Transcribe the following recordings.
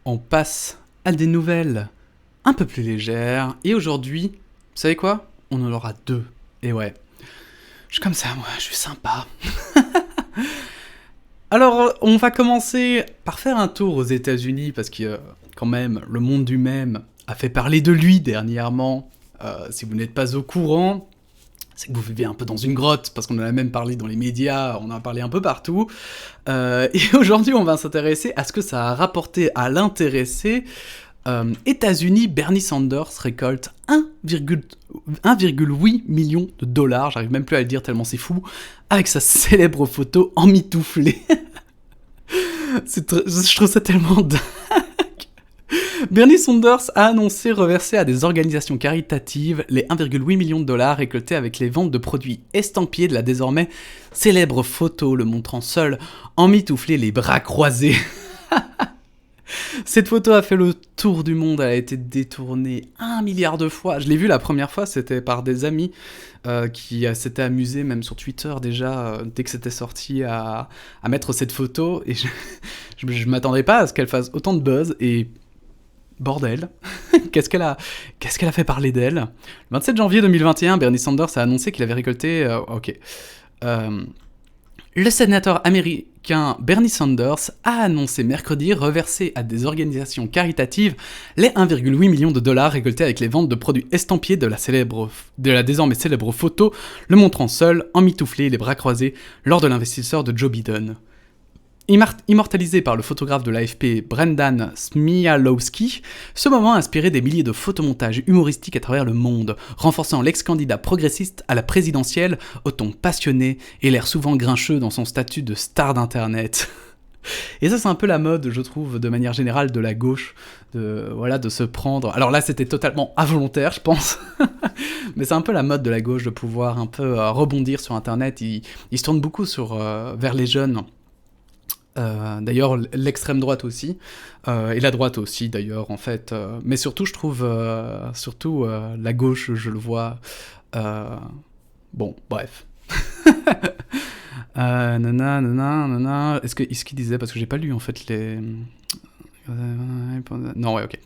on passe à des nouvelles un peu plus légères. Et aujourd'hui, vous savez quoi? On en aura deux. Et ouais, je suis comme ça, moi, je suis sympa. Alors, on va commencer par faire un tour aux États-Unis parce que, quand même, le monde du mème a fait parler de lui dernièrement. Si vous n'êtes pas au courant, c'est que vous vivez un peu dans une grotte, parce qu'on en a même parlé dans les médias, on en a parlé un peu partout. Et aujourd'hui, on va s'intéresser à ce que ça a rapporté à l'intéressé. États-Unis, Bernie Sanders récolte 1,8 million de dollars, j'arrive même plus à le dire tellement c'est fou, avec sa célèbre photo emmitouflée. Je trouve ça tellement dingue. Bernie Sanders a annoncé reverser à des organisations caritatives les 1,8 million de dollars récoltés avec les ventes de produits estampillés de la désormais célèbre photo le montrant seul, emmitouflé, les bras croisés. Cette photo a fait le tour du monde, elle a été détournée 1 milliard de fois. Je l'ai vue la première fois, c'était par des amis qui s'étaient amusés, même sur Twitter déjà, dès que c'était sorti, à mettre cette photo. Et je m'attendais pas à ce qu'elle fasse autant de buzz, et bordel, qu'est-ce qu'elle a fait parler d'elle. Le 27 janvier 2021, Bernie Sanders a annoncé qu'il avait récolté... Le sénateur américain Bernie Sanders a annoncé mercredi reverser à des organisations caritatives les 1,8 million de dollars récoltés avec les ventes de produits estampillés de la désormais célèbre photo, le montrant seul, emmitouflé, les bras croisés, lors de l'investisseur de Joe Biden. Immortalisé par le photographe de l'AFP Brendan Smialowski, ce moment a inspiré des milliers de photomontages humoristiques à travers le monde, renforçant l'ex-candidat progressiste à la présidentielle au ton passionné et l'air souvent grincheux dans son statut de star d'internet. Et ça, c'est un peu la mode, je trouve, de manière générale, de la gauche, de se prendre... Alors là, c'était totalement involontaire, je pense, mais c'est un peu la mode de la gauche de pouvoir un peu rebondir sur internet. Ils se tournent beaucoup vers les jeunes. D'ailleurs, l'extrême droite aussi, et la droite aussi d'ailleurs, en fait. Mais surtout, je trouve, la gauche, je le vois... Bon, bref. Est-ce qu'il disait... Parce que j'ai pas lu, en fait, les... Non, ouais, ok.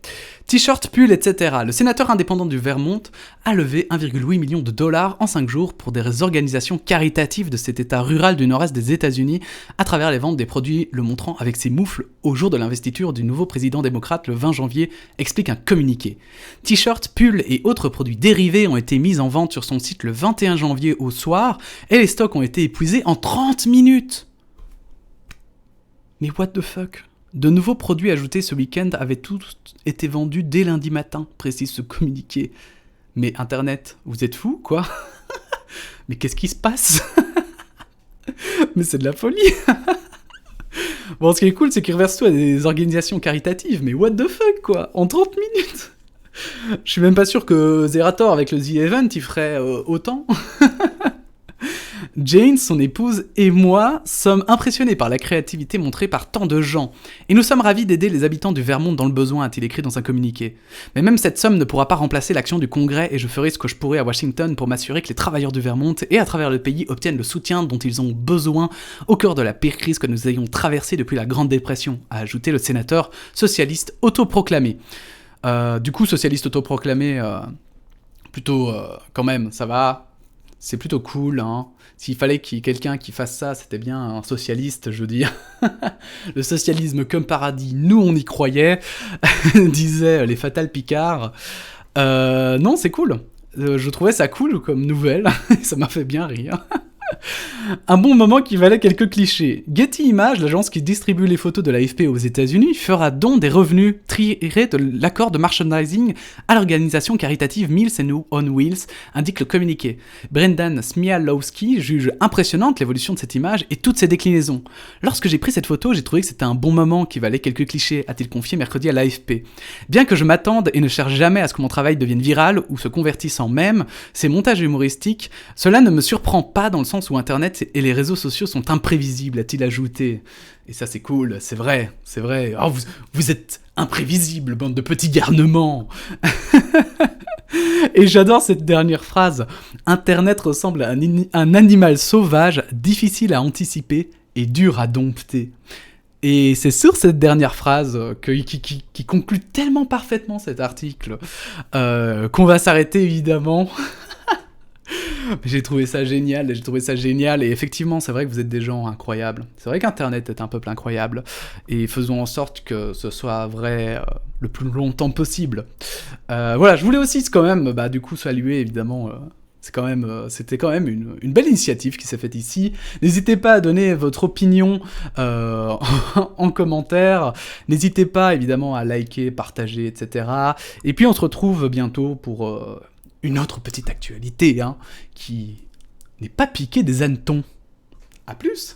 T-shirt, pull, etc. Le sénateur indépendant du Vermont a levé 1,8 million de dollars en 5 jours pour des organisations caritatives de cet état rural du nord-est des États-Unis à travers les ventes des produits le montrant avec ses moufles au jour de l'investiture du nouveau président démocrate le 20 janvier, explique un communiqué. T-shirts, pulls et autres produits dérivés ont été mis en vente sur son site le 21 janvier au soir et les stocks ont été épuisés en 30 minutes. Mais what the fuck ? De nouveaux produits ajoutés ce week-end avaient tous été vendus dès lundi matin, précise ce communiqué. Mais Internet, vous êtes fous, quoi? Mais qu'est-ce qui se passe? Mais c'est de la folie. Bon, ce qui est cool, c'est qu'ils reversent tout à des organisations caritatives, mais what the fuck, quoi? En 30 minutes? Je suis même pas sûr que Zerator, avec le The Event, il ferait autant. Jane, son épouse, et moi sommes impressionnés par la créativité montrée par tant de gens. Et nous sommes ravis d'aider les habitants du Vermont dans le besoin, a-t-il écrit dans un communiqué. Mais même cette somme ne pourra pas remplacer l'action du Congrès et je ferai ce que je pourrai à Washington pour m'assurer que les travailleurs du Vermont et à travers le pays obtiennent le soutien dont ils ont besoin au cœur de la pire crise que nous ayons traversée depuis la Grande Dépression, a ajouté le sénateur socialiste autoproclamé. Du coup, socialiste autoproclamé, plutôt quand même, ça va... C'est plutôt cool, hein. S'il fallait qu'il y ait quelqu'un qui fasse ça, c'était bien un socialiste, je veux dire. Le socialisme comme paradis, nous on y croyait, disaient les Fatal Picard. Non, c'est cool. Je trouvais ça cool comme nouvelle, ça m'a fait bien rire. Un bon moment qui valait quelques clichés. Getty Images, l'agence qui distribue les photos de l'AFP aux États-Unis, fera don des revenus tirés de l'accord de merchandising à l'organisation caritative Meals on Wheels, indique le communiqué. Brendan Smialowski juge impressionnante l'évolution de cette image et toutes ses déclinaisons. Lorsque j'ai pris cette photo, j'ai trouvé que c'était un bon moment qui valait quelques clichés, a-t-il confié mercredi à l'AFP. Bien que je m'attende et ne cherche jamais à ce que mon travail devienne viral ou se convertisse en mème, ces montages humoristiques, cela ne me surprend pas dans le sens où Internet et les réseaux sociaux sont imprévisibles, a-t-il ajouté. Et ça c'est cool, c'est vrai. Oh, vous êtes imprévisibles, bande de petits garnements. Et j'adore cette dernière phrase. Internet ressemble à un animal sauvage, difficile à anticiper et dur à dompter. Et c'est sur cette dernière phrase qui conclut tellement parfaitement cet article qu'on va s'arrêter évidemment. J'ai trouvé ça génial, et effectivement, c'est vrai que vous êtes des gens incroyables. C'est vrai qu'Internet est un peuple incroyable, et faisons en sorte que ce soit vrai le plus longtemps possible. Voilà, je voulais aussi quand même, du coup, saluer évidemment. C'était quand même une belle initiative qui s'est faite ici. N'hésitez pas à donner votre opinion en commentaire. N'hésitez pas évidemment à liker, partager, etc. Et puis on se retrouve bientôt pour une autre petite actualité, qui n'est pas piquée des hannetons. A plus.